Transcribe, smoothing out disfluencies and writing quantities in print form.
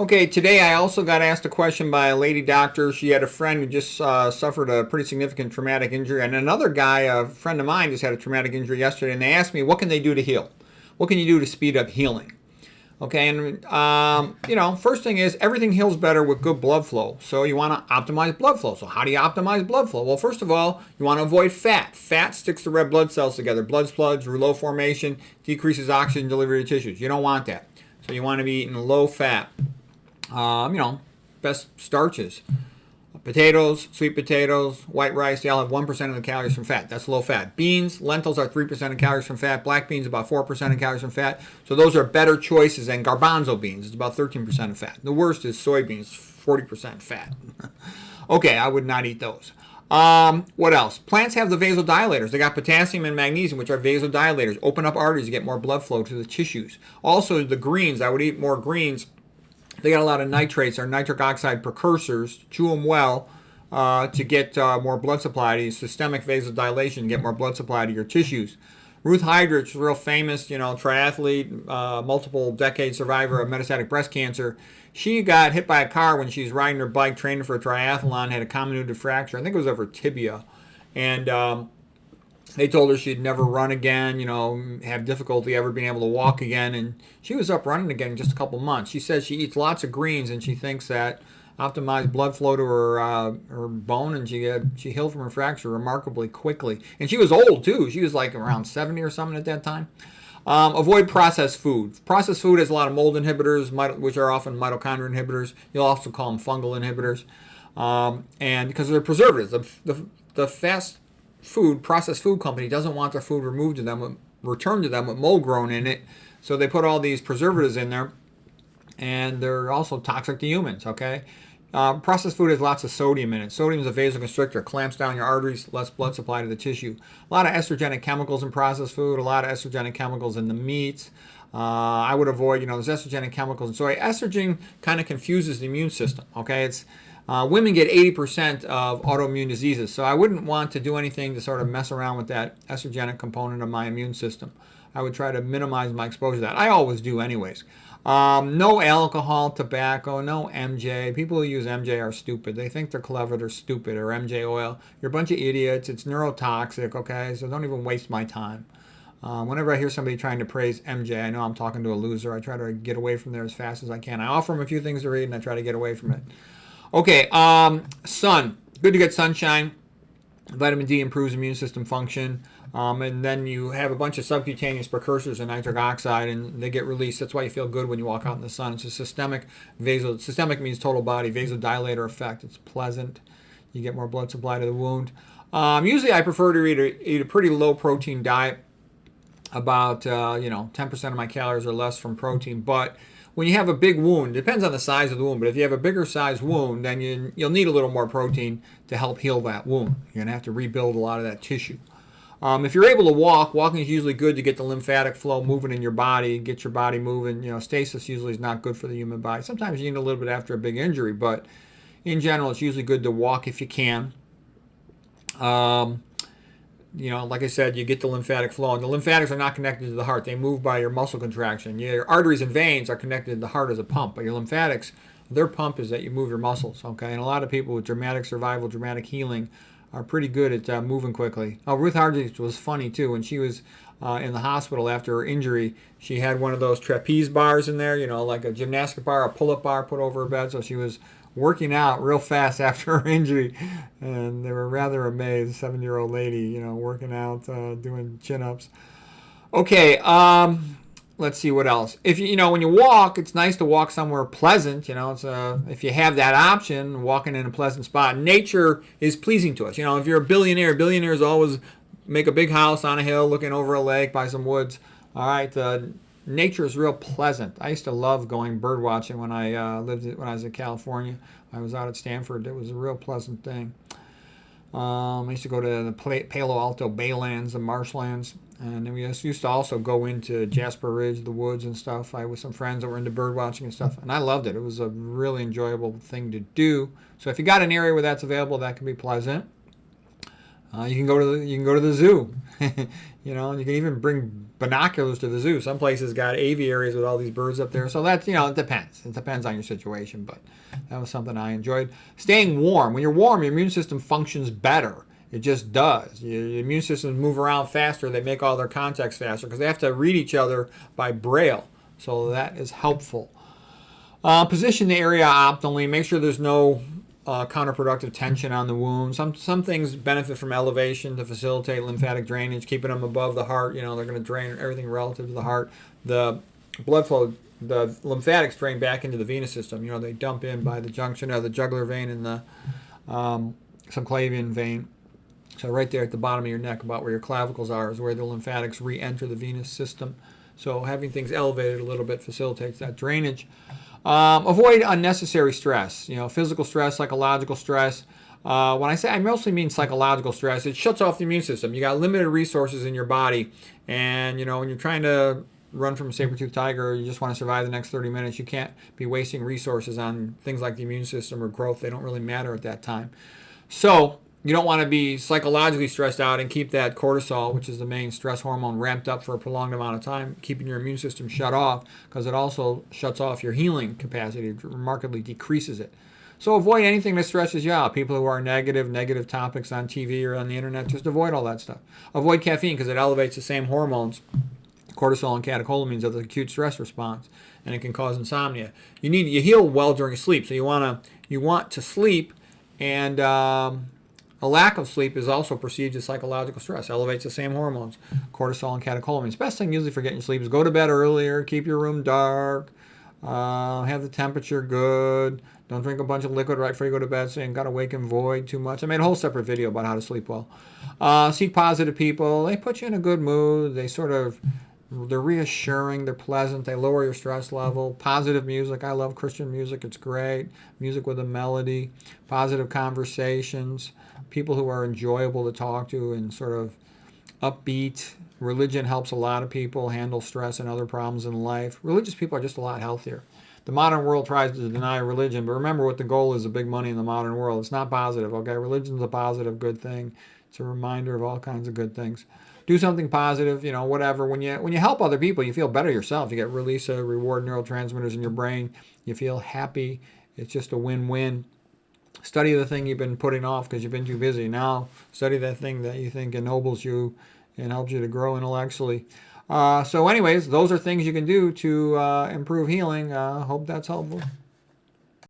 Okay, today I also got asked a question by a lady doctor. She had a friend who just suffered a pretty significant traumatic injury, and another guy, a friend of mine, just had a traumatic injury yesterday, and they asked me, what can they do to heal? What can you do to speed up healing? Okay, and first thing is everything heals better with good blood flow. So you want to optimize blood flow. So how do you optimize blood flow? Well, first of all, you want to avoid fat. Fat sticks the red blood cells together. Blood floods, rouleau formation, decreases oxygen delivery to tissues. You don't want that. So you want to be eating low fat. Best starches. Potatoes, sweet potatoes, white rice, they all have 1% of the calories from fat. That's low fat. Beans, lentils are 3% of calories from fat. Black beans, about 4% of calories from fat. So those are better choices than garbanzo beans. It's about 13% of fat. The worst is soybeans, 40% fat. Okay, I would not eat those. What else? Plants have the vasodilators. They got potassium and magnesium, which are vasodilators. Open up arteries to get more blood flow to the tissues. Also, the greens. I would eat more greens. They got a lot of nitrates or nitric oxide precursors. Chew them well to get more blood supply to systemic vasodilation, get more blood supply to your tissues. Ruth Heidrich's real famous, triathlete, multiple decade survivor of metastatic breast cancer. She got hit by a car when she was riding her bike, training for a triathlon, had a comminuted fracture. I think it was of her tibia. And they told her she'd never run again, have difficulty ever being able to walk again. And she was up running again in just a couple months. She says she eats lots of greens and she thinks that optimized blood flow to her bone, and she healed from her fracture remarkably quickly. And she was old too. She was like around 70 or something at that time. Avoid processed food. Processed food has a lot of mold inhibitors, which are often mitochondria inhibitors. You'll also call them fungal inhibitors. And because they're preservatives. The processed food company doesn't want their food returned to them with mold grown in it. So they put all these preservatives in there, and they're also toxic to humans, okay? Processed food has lots of sodium in it. Sodium is a vasoconstrictor, clamps down your arteries, less blood supply to the tissue. A lot of estrogenic chemicals in processed food, a lot of estrogenic chemicals in the meats. I would avoid, there's estrogenic chemicals in soy. Estrogen kind of confuses the immune system, okay? Women get 80% of autoimmune diseases, so I wouldn't want to do anything to sort of mess around with that estrogenic component of my immune system. I would try to minimize my exposure to that. I always do anyways. No alcohol, tobacco, no MJ. People who use MJ are stupid. They think they're clever, they're stupid, or MJ oil. You're a bunch of idiots. It's neurotoxic, okay? So don't even waste my time. Whenever I hear somebody trying to praise MJ, I know I'm talking to a loser. I try to get away from there as fast as I can. I offer them a few things to read, and I try to get away from it. Okay, sun. Good to get sunshine. Vitamin D improves immune system function. And then you have a bunch of subcutaneous precursors of nitric oxide, and they get released. That's why you feel good when you walk out in the sun. It's a systemic means total body, vasodilator effect. It's pleasant. You get more blood supply to the wound. Usually I prefer to eat a pretty low protein diet. About 10% of my calories or less from protein. But when you have a big wound, it depends on the size of the wound, but if you have a bigger size wound, then you'll need a little more protein to help heal that wound. You're going to have to rebuild a lot of that tissue. If you're able to walking is usually good to get the lymphatic flow moving in your body, get your body moving. Stasis usually is not good for the human body. Sometimes you need a little bit after a big injury, but in general, it's usually good to walk if you can. Like I said, you get the lymphatic flow. And the lymphatics are not connected to the heart. They move by your muscle contraction. Your arteries and veins are connected to the heart as a pump. But your lymphatics, their pump is that you move your muscles, okay? And a lot of people with dramatic survival, dramatic healing are pretty good at moving quickly. Ruth Hardridge was funny, too. When she was in the hospital after her injury, she had one of those trapeze bars in there, like a gymnastic bar, a pull-up bar put over her bed. So she was working out real fast after her injury, and they were rather amazed. 7-year-old lady, working out, doing chin-ups. Okay, let's see what else. If when you walk, it's nice to walk somewhere pleasant. If you have that option, walking in a pleasant spot. Nature is pleasing to us. If you're a billionaire, billionaires always make a big house on a hill, looking over a lake by some woods. All right. Nature is real pleasant. I used to love going bird watching when I was in California. I was out at Stanford. It was a real pleasant thing. I used to go to the Palo Alto Baylands, the marshlands, and then we used to also go into Jasper Ridge, the woods and stuff. I was some friends that were into bird watching and stuff, and I loved it. It was a really enjoyable thing to do. So if you got an area where that's available, that can be pleasant. You can go to the zoo. You know, and you can even bring binoculars to the zoo. Some places got aviaries with all these birds up there. So that's, it depends. It depends on your situation, but that was something I enjoyed. Staying warm. When you're warm, your immune system functions better. It just does. Your immune systems move around faster. They make all their contacts faster because they have to read each other by braille. So that is helpful. Position the area optimally. Make sure there's no counterproductive tension on the wound. Some things benefit from elevation to facilitate lymphatic drainage, keeping them above the heart. They're going to drain everything relative to the heart. The blood flow, the lymphatics drain back into the venous system. They dump in by the junction of the jugular vein and the subclavian vein. So right there at the bottom of your neck, about where your clavicles are, is where the lymphatics re-enter the venous system. So having things elevated a little bit facilitates that drainage. Avoid unnecessary stress, physical stress, psychological stress. When I say, I mostly mean psychological stress. It shuts off the immune system. You got limited resources in your body, and when you're trying to run from a saber-toothed tiger, or you just want to survive the next 30 minutes, you can't be wasting resources on things like the immune system or growth. They don't really matter at that time. So you don't want to be psychologically stressed out and keep that cortisol, which is the main stress hormone, ramped up for a prolonged amount of time, keeping your immune system shut off, because it also shuts off your healing capacity. It remarkably decreases it. So avoid anything that stresses you out. People who are negative topics on TV or on the internet, just avoid all that stuff. Avoid caffeine because it elevates the same hormones, cortisol and catecholamines, of the acute stress response, and it can cause insomnia. You heal well during sleep, so you want to sleep, and a lack of sleep is also perceived as psychological stress. Elevates the same hormones, cortisol and catecholamines. Best thing usually for getting sleep is go to bed earlier, keep your room dark, have the temperature good, don't drink a bunch of liquid right before you go to bed so you ain't got to wake and void too much. I made a whole separate video about how to sleep well. Seek positive people. They put you in a good mood. They're reassuring, they're pleasant, they lower your stress level. Positive music. I love Christian music. It's great. Music with a melody. Positive conversations. People who are enjoyable to talk to and sort of upbeat. Religion helps a lot of people handle stress and other problems in life. Religious people are just a lot healthier. The modern world tries to deny religion, but remember what the goal is of big money in the modern world. It's not positive, okay? Religion's a positive, good thing. It's a reminder of all kinds of good things. Do something positive, whatever. When you help other people, you feel better yourself. You get release of reward neurotransmitters in your brain. You feel happy. It's just a win-win. Study the thing you've been putting off because you've been too busy. Now study that thing that you think ennobles you and helps you to grow intellectually. So anyways, those are things you can do to improve healing. Hope that's helpful.